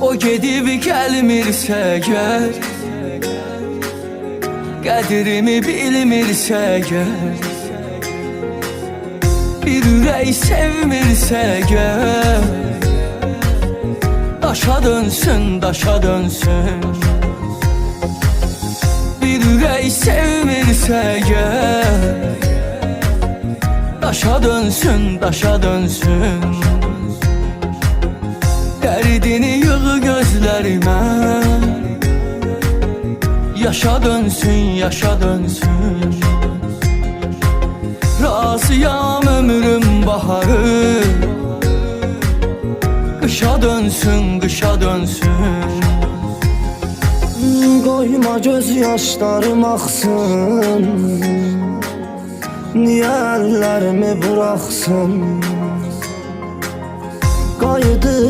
O gedib gəlmirsə gəl, qədrimi bilmirsə gəl, bir ürək sevmirsə gəl, daşa dönsün, daşa dönsün. Bir ürək sevmirsə gəl, daşa dönsün, daşa dönsün. Dərdini yığ gözlərimə, yaşa dönsün, yaşa dönsün. Razıyam ömrüm baharı, qışa dönsün, qışa dönsün. Qoyma göz yaşlarım axsın, niyə əllərimi buraxsın? Qayıdıb